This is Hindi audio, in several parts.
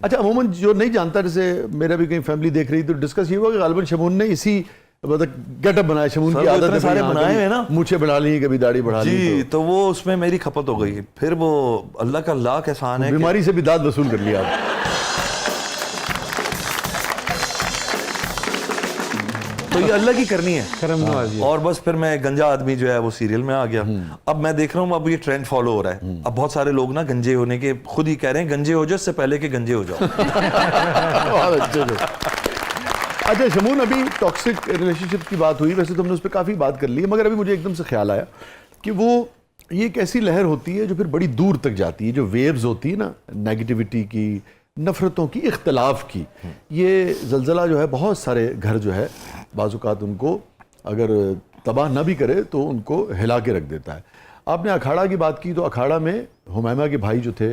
अच्छा, अमूमन जो नहीं जानता, जैसे मेरा भी कहीं फैमिली देख रही तो डिस्कस ये हुआ कि गालिबन शमून ने इसी मतलब गेटअप बनाया, शमून की आदत है सारे बनाए हैं ना, मूछें बना ली, कभी दाढ़ी बढ़ा ली, जी, तो वो उसमें मेरी खपत हो गई। फिर वो अल्लाह का लाख एहसान है, बीमारी से भी दाद वसूल कर लिया आप। तो ये अल्लाह की करनी है, करम नवाज़ी। और बस फिर मैं गंजा आदमी जो है वो सीरियल में आ गया। अब मैं देख रहा हूँ अब ये ट्रेंड फॉलो हो रहा है। अब बहुत सारे लोग ना गंजे होने के खुद ही कह रहे हैं गंजे हो जाओ, इससे पहले कि गंजे हो जाओ। बहुत अच्छे से। अच्छा शमून, अभी टॉक्सिक रिलेशनशिप की बात हुई, वैसे तो हमने उस पर काफ़ी बात कर ली है, मगर अभी मुझे एकदम से ख्याल आया कि वो ये एक ऐसी लहर होती है जो फिर बड़ी दूर तक जाती है, जो वेव्स होती है ना नेगेटिविटी की, नफ़रतों की, इख्तलाफ की। ये ज़लज़ला जो है बहुत सारे घर जो है बाज़ुकात उनको अगर तबाह ना भी करे तो उनको हिला के रख देता है। आपने अखाड़ा की बात की, तो अखाड़ा में हुमैमा के भाई जो थे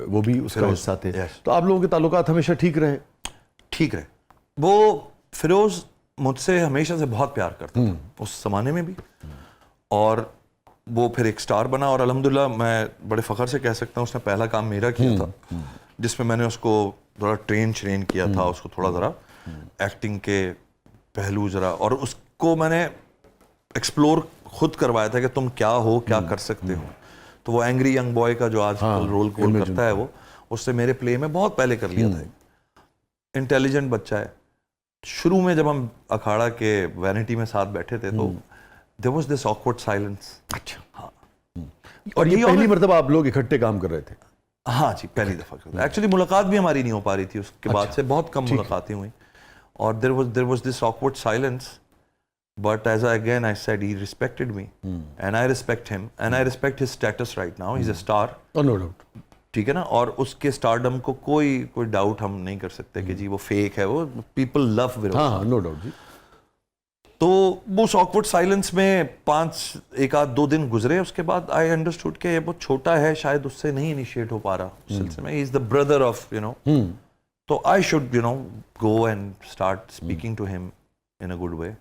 वो भी उसका हिस्सा थे। तो आप लोगों के ताल्लुकात हमेशा ठीक रहे? ठीक रहे। वो फिरोज मुझसे हमेशा से बहुत प्यार करता था, उस ज़माने में भी, और वो फिर एक स्टार बना, और अल्हम्दुलिल्लाह मैं बड़े फ़ख्र से कह सकता हूँ उसने पहला काम मेरा किया था, जिसमें मैंने उसको थोड़ा ट्रेन किया था, उसको थोड़ा ज़रा एक्टिंग के पहलू ज़रा, और उसको मैंने एक्सप्लोर खुद करवाया था कि तुम क्या हो, क्या कर सकते हो। तो वो एंग्री यंग बॉय का जो आज रोल करता है, वो उससे मेरे प्ले में बहुत पहले कर लिया था। इंटेलिजेंट बच्चा है। शुरू में जब हम अखाड़ा के वैनिटी में साथ बैठे थे तो there was this awkward silence. अच्छा, हाँ। और ये पहली मर्तबा आप लोग इकट्ठे काम कर रहे थे? हाँ जी, पहली दफ़ा। एक्चुअली मुलाकात भी हमारी नहीं हो पा रही थी उसके बाद से, बहुत कम मुलाकातें हुई, और there was this awkward silence, but as I said he respected me and I respect him and I respect his status right now, he is a star, no doubt, ठीक है ना। और उसके स्टारडम को कोई डाउट हम नहीं कर सकते कि जी वो फेक है, वो पीपल लव विरोध। हाँ, नो डाउट जी। तो वो ऑकवर्ड साइलेंस में एक आध 2 दिन गुजरे, उसके बाद आई अंडरस्टूड कि ये बहुत छोटा है, शायद उससे नहीं इनिशिएट हो पा रहा उस सिलसिले में, he is the brother of तो I should go and start speaking to him in a good way.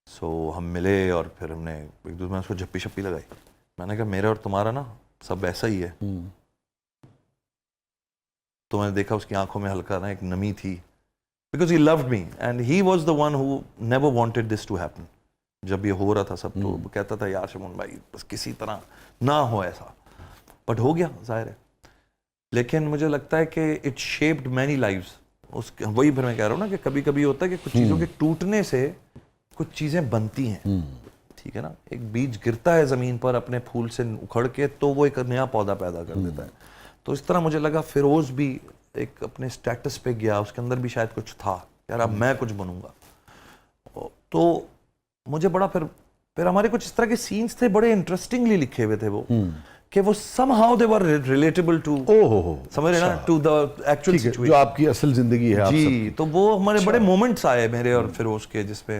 So हम मिले और फिर हमने एक दूसरे में उसको झप्पी शप्पी लगाई। मैंने कहा मेरा और तुम्हारा ना सब ऐसा ही है। तो मैंने देखा उसकी आंखों में हल्का ना एक नमी थी, because he loved me and he was the one who never wanted this to happen. जब ये हो रहा था सब, तो वो कहता था यार शमून भाई बस किसी तरह ना हो ऐसा, बट हो गया जाहिर है। लेकिन मुझे लगता है कि इट शेप्ड मैनी लाइव्स। उसके वही फिर मैं कह रहा हूँ ना कि कभी कभी होता है कि कुछ चीज़ों के टूटने से कुछ चीज़ें बनती हैं, ठीक है ना। एक बीज गिरता है ज़मीन पर अपने फूल से उखड़ के, तो वो एक नया पौधा पैदा कर देता है। तो इस तरह मुझे लगा फिरोज भी एक अपने स्टेटस पे गया, उसके अंदर भी शायद कुछ था, यार अब मैं कुछ बनूंगा। तो मुझे बड़ा फिर हमारे कुछ इस तरह के सीन्स थे, बड़े इंटरेस्टिंगली लिखे हुए थे वो, कि वो somehow they were relatable to, समझ रहे ना, to the actual situation, जो आपकी असल जिंदगी है जी। तो वो हमारे बड़े मोमेंट्स आए मेरे और फिरोज के, जिसपे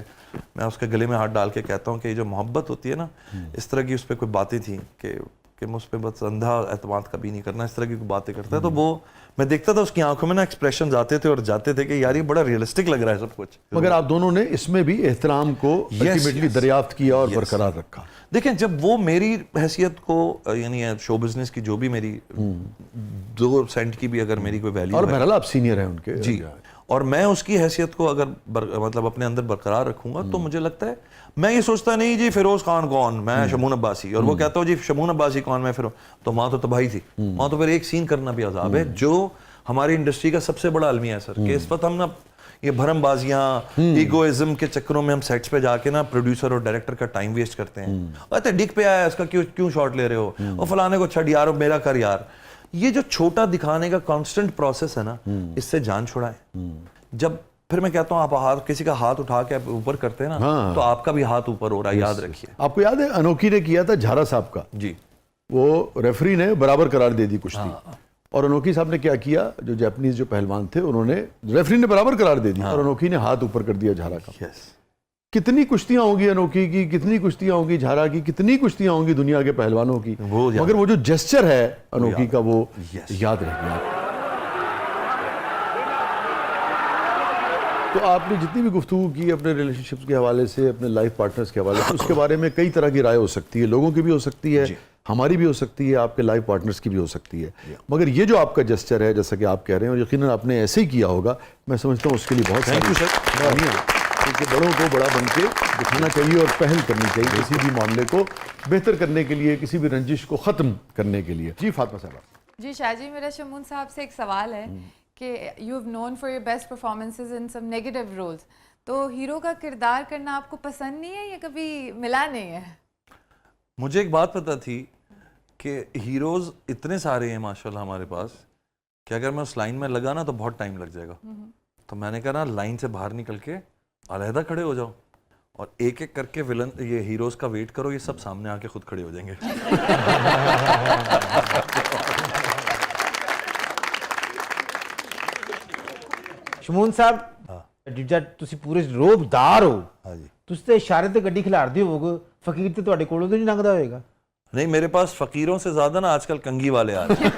मैं उसके गले में हाथ डाल के कहता हूँ कि जो मोहब्बत होती है ना, इस तरह की उस पर कोई बातें थी कि मुझ पर बस अंधा एतमाद कभी नहीं करना, इस तरह की कोई बातें करता है। तो वो मैं देखता था उसकी आंखों में ना एक्सप्रेशंस आते थे और जाते थे कि यार ये बड़ा रियलिस्टिक लग रहा है सब कुछ। मगर आप दोनों ने इसमें भी एहतराम को अल्टीमेटली दरियाफ्त किया और बरकरार रखा। देखें, जब वो मेरी हैसियत को, यानी शो बिजनेस की जो भी मेरी 2 सेंट की भी अगर मेरी कोई वैल्यू, और बहरहाल आप सीनियर हैं उनके जी, और मैं उसकी हैसियत को अगर मतलब अपने अंदर बरकरार रखूंगा, तो मुझे लगता है मैं ये सोचता नहीं जी फिरोज खान कौन, मैं शमून अब्बासी, और वो कहता हूँ जी शमून अब्बासी कौन, मैं फिर तो वहाँ तो तबाही थी। वहाँ तो फिर एक सीन करना भी अजाब है, जो हमारी इंडस्ट्री का सबसे बड़ा अलमिया है सर, कि इस वक्त हम ना ये भरमबाजियां, ईगोइज्म के चक्करों में हम सेट्स पे जाके ना प्रोड्यूसर और डायरेक्टर का टाइम वेस्ट करते हैं। अरे डिक पे आया इसका क्यों शॉट ले रहे हो, और फलाने को छड़ यार, मेरा कर यार। ये जो छोटा दिखाने का कांस्टेंट प्रोसेस है ना, इससे जान छुड़ाएं। जब फिर मैं कहता हूँ आप किसी का हाथ उठा के आप ऊपर करते हैं ना, तो आपका भी हाथ ऊपर हो रहा है, याद रखिए। आपको याद है अनोखी ने किया था झारा साहब का जी, वो रेफरी ने बराबर करार दे दी कुश्ती, और अनोखी साहब ने क्या किया, जो जापानीज जो पहलवान थे उन्होंने, रेफरी ने बराबर करार दे दी, और अनोखी ने हाथ ऊपर कर दिया झारा का। कितनी कुश्तियां होंगी अनोखी की, कितनी कुश्तियां होंगी झारा की, कितनी कुश्तियां होंगी दुनिया के पहलवानों की, मगर वो जो जेस्चर है अनोखी का, वो याद रह गया। तो आपने जितनी भी गुफ्तगू की अपने रिलेशनशिप्स के हवाले से, अपने लाइफ पार्टनर्स के हवाले से, उसके बारे में कई तरह की राय हो सकती है, लोगों की भी हो सकती है, हमारी भी हो सकती है, आपके लाइफ पार्टनर्स की भी हो सकती है, मगर ये जो आपका जेस्चर है, जैसा कि आप कह रहे हैं, और यकीनन आपने ऐसे ही किया होगा, मैं समझता हूँ उसके लिए बहुत Thank you, sir. क्योंकि बड़ों को बड़ा बन के दिखाना चाहिए और पहल करनी चाहिए किसी भी मामले को बेहतर करने के लिए, किसी भी रंजिश को ख़त्म करने के लिए। जी फातिमा साहब। जी शाहजी, मेरा शमून साहब से एक सवाल है कि you have known for your best performances in some negative roles, तो हीरो का किरदार करना आपको पसंद नहीं है या कभी मिला नहीं है? मुझे एक बात पता थी कि हीरोज इतने सारे हैं माशाल्लाह हमारे पास कि अगर मैं उस लाइन में लगा ना तो बहुत टाइम लग जाएगा। तो मैंने कहा ना, लाइन से बाहर निकल के अलहदा खड़े हो जाओ और एक एक करके विलन ये हीरोज का वेट करो, ये सब सामने आके खुद खड़े हो जाएंगे। शमून साहब ਜਿੱਦਾਂ ਤੁਸੀਂ ਪੂਰੇ ਰੋਬਦਾਰ ਹੋ, ਹਾਂਜੀ ਤੁਸੀਂ ਤੇ ਇਸ਼ਾਰੇ ਤੇ ਗੱਡੀ ਖਿਲਾਰਦੇ ਹੋਵੋਗੇ, ਫਕੀਰ ਤੇ ਤੁਹਾਡੇ ਕੋਲੋਂ ਤਾਂ ਨਹੀਂ ਲੰਘਦਾ ਹੋਏਗਾ? नहीं, मेरे पास फकीरों से ज्यादा ना आजकल कंगी वाले आ रहे हैं।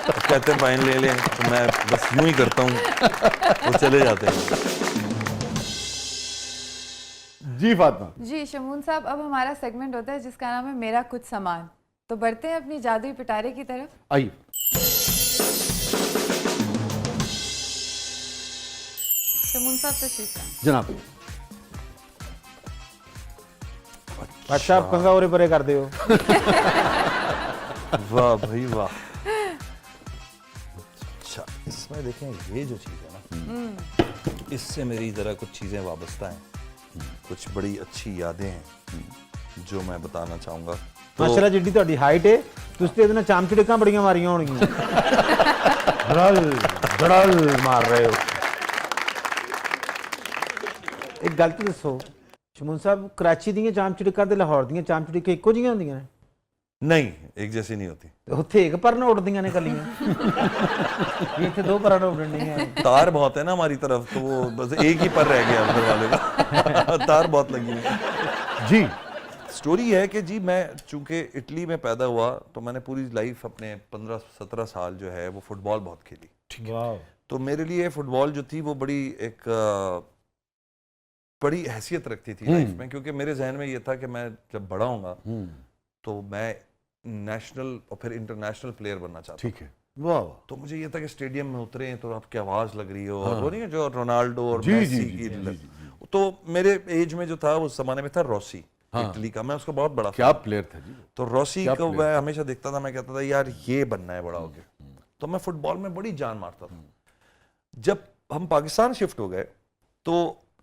तो कहते हैं फाइन ले लें, तो मैं बस यूं ही करता हूँ, वो चले जाते हैं। जी फातिमा। जी शमून साहब, अब हमारा सेगमेंट होता है जिसका नाम है मेरा कुछ सामान। तो बढ़ते हैं अपनी जादुई पिटारे की तरफ। आइए। शमून साहब तशरीफ लाएं। जनाब। भाई साहब कंगा उरे परे कर दियो। वाह भाई वाह। अच्छा, इसमें देखें ये जो चीज़ है ना, इससे मेरी ज़रा कुछ चीज़ें वाबस्ता हैं, कुछ बड़ी अच्छी यादें हैं जो मैं बताना चाहूँगा। माशाल्लाह जिड्डी ਤੁਹਾਡੀ ਹਾਈਟ ਹੈ, ਤੁਸੀਂ ਤੇ ਇਹਦੇ ਨਾਲ ਚਾਮਚੜਕਾਂ ਬੜੀਆਂ ਮਾਰੀਆਂ ਹੋਣਗੀਆਂ। ਧੜਲ ਧੜਲ ਮਾਰ ਰਹੇ ਹੋ। ਇੱਕ ਗੱਲ ਤਾਂ ਦੱਸੋ शमून साहब, कराची ਦੀਆਂ ਚਾਮਚੜਕਾਂ ਤੇ ਲਾਹੌਰ ਦੀਆਂ ਚਾਮਚੜਕਾਂ ਇੱਕੋ ਜਿਹੀਆਂ ਹੁੰਦੀਆਂ ਨੇ? नहीं, एक जैसी नहीं होती। ਉੱਥੇ ਇੱਕ ਪਰ ਨਾ ਉੱਡਦੀਆਂ ਨੇ ਕੱਲੀਆਂ, ਇੱਥੇ ਦੋ ਪਰਾਂ ਨਾਲ ਉੱਡਣੀਆਂ। तार बहुत है ना हमारी तरफ, तो वो बस एक ही पर रह गया उधर वाले का। तार बहुत लगी है। जी स्टोरी है कि जी मैं चूंकि इटली में पैदा हुआ, तो मैंने पूरी लाइफ अपने 15-17 साल जो है वो फुटबॉल बहुत खेली। वाह। तो मेरे लिए फुटबॉल जो थी वो बड़ी एक बड़ी हैसियत रखती थी लाइफ में, क्योंकि मेरे जहन में ये था कि मैं जब बड़ा होऊंगा तो मैं नेशनल और फिर इंटरनेशनल प्लेयर बनना चाहता हूँ। ठीक है। वाह वाह। तो मुझे ये था कि स्टेडियम में उतरे तो आपकी आवाज़ लग रही हो, और वो नहीं है जो रोनाल्डो और जी, मेसी जी, की जी, जी, तो मेरे एज में जो था उस जमाने में था रॉसी, इटली का। मैं उसका बहुत बड़ा क्या प्लेयर था जी। तो रॉसी को मैं हमेशा देखता था, मैं कहता था यार ये बनना है बड़ा होके। तो मैं फुटबॉल में बड़ी जान मारता था। जब हम पाकिस्तान शिफ्ट हो गए तो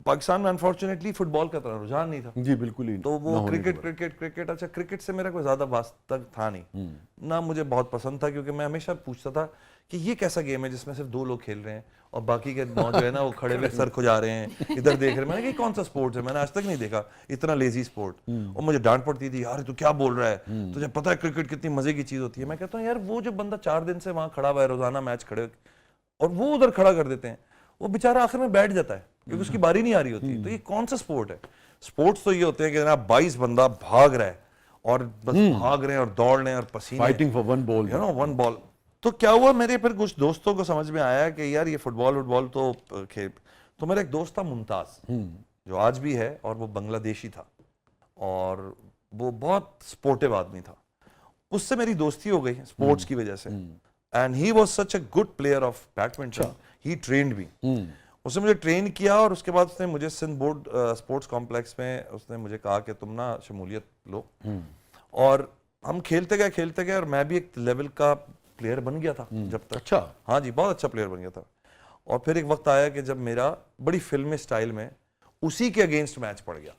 पाकिस्तान में अनफॉर्चुनेटली फुटबॉल का तरह रुझान नहीं था। जी बिल्कुल ही। तो वो क्रिकेट अच्छा, क्रिकेट से मेरा कोई ज्यादा वास्ता था नहीं, ना मुझे बहुत पसंद था, क्योंकि मैं हमेशा पूछता था कि ये कैसा गेम है जिसमें सिर्फ 2 लोग खेल रहे हैं और बाकी के 9 जो है ना वो खड़े हुए सर खुजा रहे हैं, इधर देख रहे हैं। मैंने कहा कौन सा स्पोर्ट्स है, मैंने आज तक नहीं देखा इतना लेजी स्पोर्ट। और मुझे डांट पड़ती थी, यार तू क्या बोल रहा है, तुझे पता है क्रिकेट कितनी मजे की चीज होती है। मैं कहता हूँ यार वो जो बंदा 4 दिन से वहां खड़ा हुआ है, रोजाना मैच खड़े, और वो उधर खड़ा कर देते हैं, वो बेचारा आखिर में बैठ जाता है क्योंकि उसकी बारी नहीं आ रही होती। तो ये कौन सा स्पोर्ट है? स्पोर्ट्स तो ये होते हैं कि जनाब 22 बंदा भाग रहा है और बस भाग रहे हैं और दौड़ रहे हैं और पसीने, fighting for one ball, you know, one ball. तो क्या हुआ, मेरे फिर कुछ दोस्तों को समझ में आया कि यार ये फुटबॉल तो खेल। तो मेरा एक दोस्त था मुमताज, जो आज भी है, और वो बांग्लादेशी था और वो बहुत स्पोर्टिव आदमी था। उससे मेरी दोस्ती हो गई स्पोर्ट्स की वजह से, and he was such a good player of badminton. He trained me, उसने मुझे ट्रेन किया, और उसके बाद उसने मुझे सिंध बोर्ड स्पोर्ट्स कॉम्प्लेक्स में उसने मुझे कहा कि तुम ना शमूलियत लो। और हम खेलते गए और मैं भी एक लेवल का प्लेयर बन गया था जब तक। अच्छा। हाँ जी, बहुत अच्छा प्लेयर बन गया था। और फिर एक वक्त आया कि जब मेरा बड़ी फिल्मी स्टाइल में उसी के अगेंस्ट मैच पड़ गया।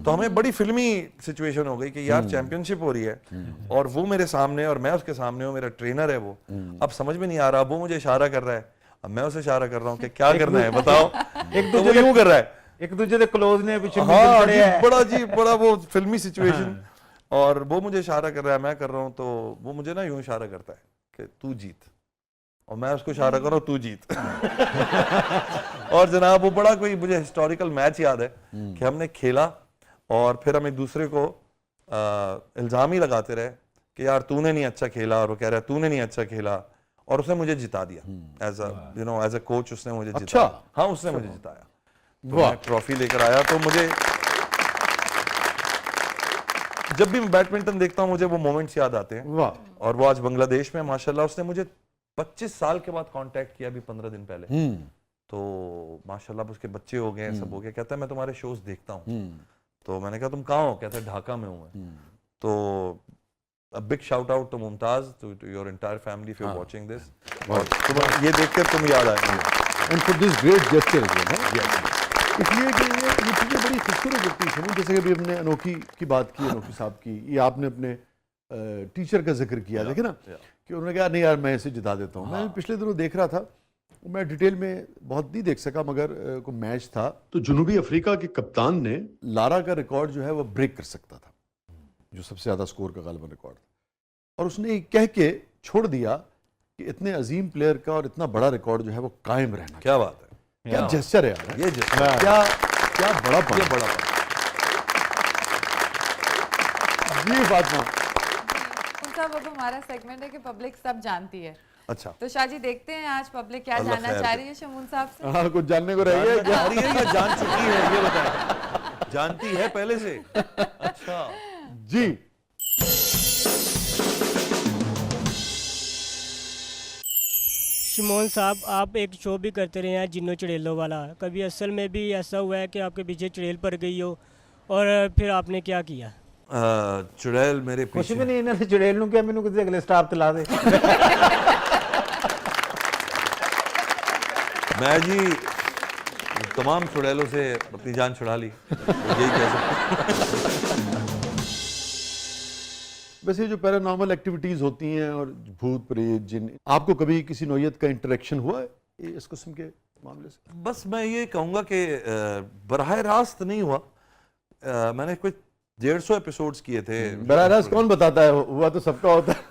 तो हमें बड़ी फिल्मी सिचुएशन हो गई कि यार चैंपियनशिप हो रही है और वो मेरे सामने और मैं उसके सामने हूँ, मेरा ट्रेनर है वो। अब समझ में नहीं आ रहा, वो मुझे इशारा कर रहा है, अब मैं उसे इशारा कर रहा हूँ कि क्या करना है बताओ। एक तो वो यूं कर रहा है, एक दूसरे के क्लोज ने पीछे हाँ जी, बड़ा वो फिल्मी सिचुएशन। और वो मुझे इशारा कर रहा है, मैं कर रहा हूँ, तो वो मुझे ना यूं इशारा करता है कि तू जीत, और मैं उसको इशारा कर रहा हूँ तू जीत। और जनाब वो बड़ा कोई मुझे हिस्टोरिकल मैच याद है कि हमने खेला और फिर हम एक दूसरे को इल्जाम ही लगाते रहे कि यार तूने नहीं अच्छा खेला, और वो कह रहा है तूने नहीं अच्छा खेला, और उसने मुझे जिता दिया एज अ कोच। उसने मुझे जिताया। हाँ, उसने मुझे जिताया। तो मैं ट्रॉफी लेकर आया, तो मुझे जब भी मैं बैडमिंटन देखता हूँ मुझे वो मोमेंट्स याद आते हैं। वाह। और वो आज बांग्लादेश में माशाल्लाह, उसने मुझे 25 साल के बाद कांटेक्ट किया अभी 15 दिन पहले। तो माशाल्लाह उसके बच्चे हो गए, सब हो गया। कहता है मैं तुम्हारे शोज देखता हूँ। तो मैंने कहा तुम कहाँ हो? कहता है ढाका में हूँ मैं। तो a big shout out to Mumtaz, to your entire family if you're watching this. और तुम्हें ये देखकर तुम याद आएंगे। And for this great gesture again, इसलिए कि ये चीज़ें बड़ी खूबसूरत होती हैं शमून। जैसे कि अभी हमने अनोखी की बात की, अनोखी साहब की, ये आपने अपने टीचर का जिक्र किया, देखे ना कि उन्होंने कहा नहीं यार मैं इसे जिता देता हूँ। मैं पिछले दिनों देख रहा था, मैं डिटेल में बहुत नहीं देख सका, मगर कोई मैच था तो जनूबी अफ्रीका के कप्तान ने लारा का रिकॉर्ड जो है वो ब्रेक कर सकता था, जो सबसे ज़्यादा स्कोर का गालिबन रिकॉर्ड था, और उसने कह के छोड़ दिया कि इतने अजीम प्लेयर का और इतना बड़ा रिकॉर्ड जो है वो कायम रहना। क्या बात है, क्या जेस्चर है यार, ये जेस्चर, क्या क्या बड़ा ये बड़ा ये बात ना। साहब अब हमारा सेगमेंट है कि पब्लिक सब जानती है। अच्छा, तो शाह जी देखते हैं आज पब्लिक क्या अल्लाह जानना खैर चाह करे। रही है शमून साहब से। हाँ, कुछ जानने को रह गया क्या? या जान चुकी है, ये बताएं। जानती है पहले से? अच्छा जी, शमून साहब, आप एक शो भी करते रहे हैं जिन्नो चुड़ैलों वाला, कभी असल में भी ऐसा हुआ है कि आपके पीछे चुड़ैल पड़ गई हो और फिर आपने क्या किया? चुड़ैल मेरे कुछ पीछे भी नहीं, इन्होंने चुड़ैल नूं क्या मैनू किसी अगले स्टाफ ते ला दे। मैं जी तमाम चुड़ैलों से अपनी जान छुड़ा ली, यही कह सकते। वैसे जो पैरानॉर्मल एक्टिविटीज होती हैं और भूत प्रेत जिन, आपको कभी किसी नौयत का इंटरेक्शन हुआ है इस किस्म के मामले से? बस मैं ये कहूँगा कि बराह रास्त नहीं हुआ। मैंने कुछ 150 एपिसोड्स किए थे। बराह रास्त कौन बताता है, हुआ तो सबका होता है।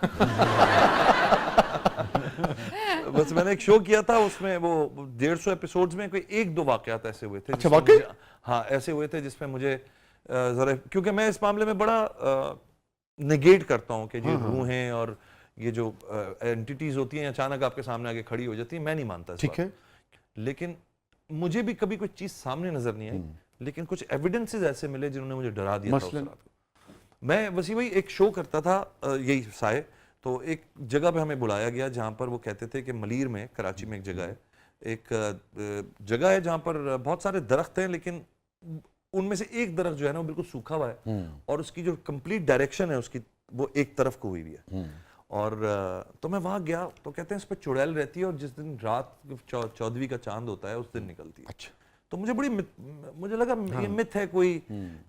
बस मैंने एक शो किया था, उसमें वो 150 एपिसोड्स में कोई 1-2 वाकयात ऐसे हुए थे। अच्छा, जिसमें वाकई? हाँ, ऐसे हुए थे जिसमें मुझे जरा, क्योंकि मैं इस मामले में बड़ा नेगेट करता हूँ कि जो रूहें और ये जो एंटिटीज होती हैं अचानक आपके सामने आके खड़ी हो जाती हैं, मैं नहीं मानता इस ठीक बात है। को। लेकिन मुझे भी कभी कोई चीज सामने नजर नहीं आई, लेकिन कुछ एविडेंसेस ऐसे मिले जिन्होंने मुझे डरा दिया था उस मसलन? रात को। मैं बस वही एक शो करता था, यही साए, तो एक जगह पे हमें बुलाया गया जहाँ पर वो कहते थे कि मलीर में, कराची में एक जगह है, एक जगह है जहाँ पर बहुत सारे दरख्त हैं, लेकिन उनमें से एक दरख्त जो है ना वो बिल्कुल सूखा हुआ है और उसकी जो कंप्लीट डायरेक्शन है उसकी वो एक तरफ को हुई है। और तो मैं वहाँ गया तो कहते हैं इस पर चुड़ैल रहती है और जिस दिन रात 14वीं का चांद होता है उस दिन निकलती है। अच्छा, तो मुझे लगा ये मिथ है कोई,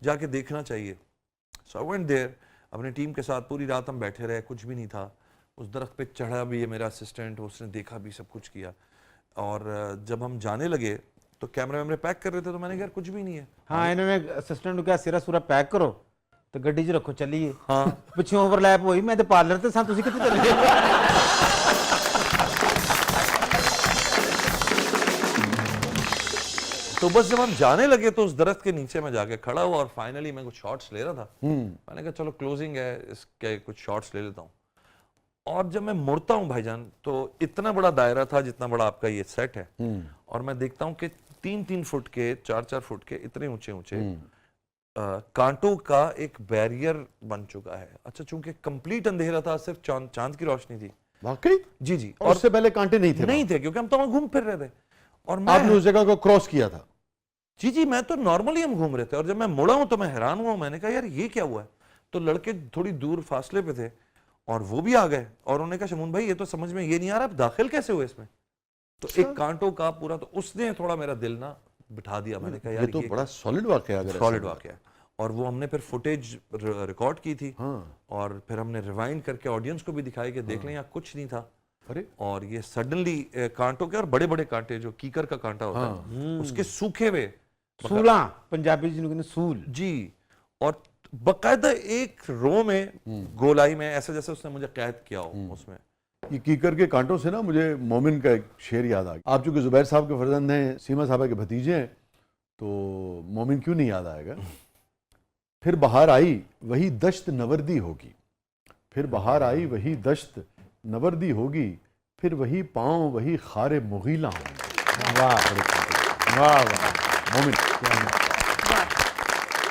जाके देखना चाहिए। सो आई वेंट देयर अपनी टीम के साथ, पूरी रात हम बैठे रहे, कुछ भी नहीं था। उस दरख्त पे चढ़ा भी है मेरा असिस्टेंट, उसने देखा भी, सब कुछ किया। और जब हम जाने लगे तो कैमरा वैमरे पैक कर रहे थे, तो मैंने कहा यार कुछ भी नहीं है। हाँ, इन्होंने असिस्टेंट को क्या सिरा सूरा पैक करो तो गड्डी 'ਚ रखो चलिए। हाँ, पिछे ओवरलैप हुई, मैं तो पार्लर ते सां, तुसीं कित्थे चले गए? तो बस जब हम जाने लगे तो उस दरख्त के नीचे मैं जाके खड़ा हुआ और फाइनली मैं कुछ शॉट्स ले रहा था। मैंने कहा चलो क्लोजिंग है, इसके कुछ शॉट्स ले लेता हूँ। और जब मैं मुड़ता हूँ भाईजान, तो इतना बड़ा दायरा था जितना बड़ा आपका ये सेट है, और मैं देखता हूँ कि 3-3 फुट के, 4-4 फुट के इतने ऊंचे ऊंचे कांटों का एक बैरियर बन चुका है। अच्छा, चूंकि कंप्लीट अंधेरा था, सिर्फ चांद की रोशनी थी। वाकई? जी जी। और उससे पहले कांटे नहीं थे? नहीं थे, क्योंकि हम तो वहां घूम फिर रहे थे। और मैं, आपने उस जगह को क्रॉस किया था? जी जी, मैं तो नॉर्मली हम घूम रहे थे। और जब मैं मुड़ा हूं तो मैं हैरान हुआ, मैंने कहा यार ये क्या हुआ है। तो लड़के थोड़ी दूर फासले पे थे और वो भी आ गए और उन्होंने कहा शमून भाई ये तो समझ में ये नहीं आ रहा, आप दाखिल कैसे हुए इसमें। तो एक कांटों का पूरा, तो उसने थोड़ा मेरा दिल ना बिठा दिया। मैंने कहा ये यार तो बड़ा सॉलिड वाकया है। सॉलिड वाकया है। और वो हमने फिर फुटेज रिकॉर्ड की थी। हाँ। और फिर हमने रिवाइंड करके ऑडियंस को भी दिखाई कि देख लें यहाँ कुछ नहीं था। अरे, और ये सडनली कांटों के, और बड़े बड़े कांटे जो कीकर का कांटा होता है, उसके सूखे हुए सूला, पंजाबी जिन्होंने कहते सूल जी, और बकायदा एक रो में, गोलाई में, ऐसे जैसे उसने मुझे कैद किया हो उसमें। ये कीकर के कांटों से ना मुझे मोमिन का एक शेर याद आ गया। आप चूंकि जुबैर साहब के फर्जंद हैं, सीमा साहबा के भतीजे हैं, तो मोमिन क्यों नहीं याद आएगा। फिर बाहर आई वही दश्त नवर्दी होगी, फिर बाहर आई वही दश्त नवर्दी होगी, फिर वही पाँव वही खारे मुगीला होंगे। वाह वाह वाह। मोमिन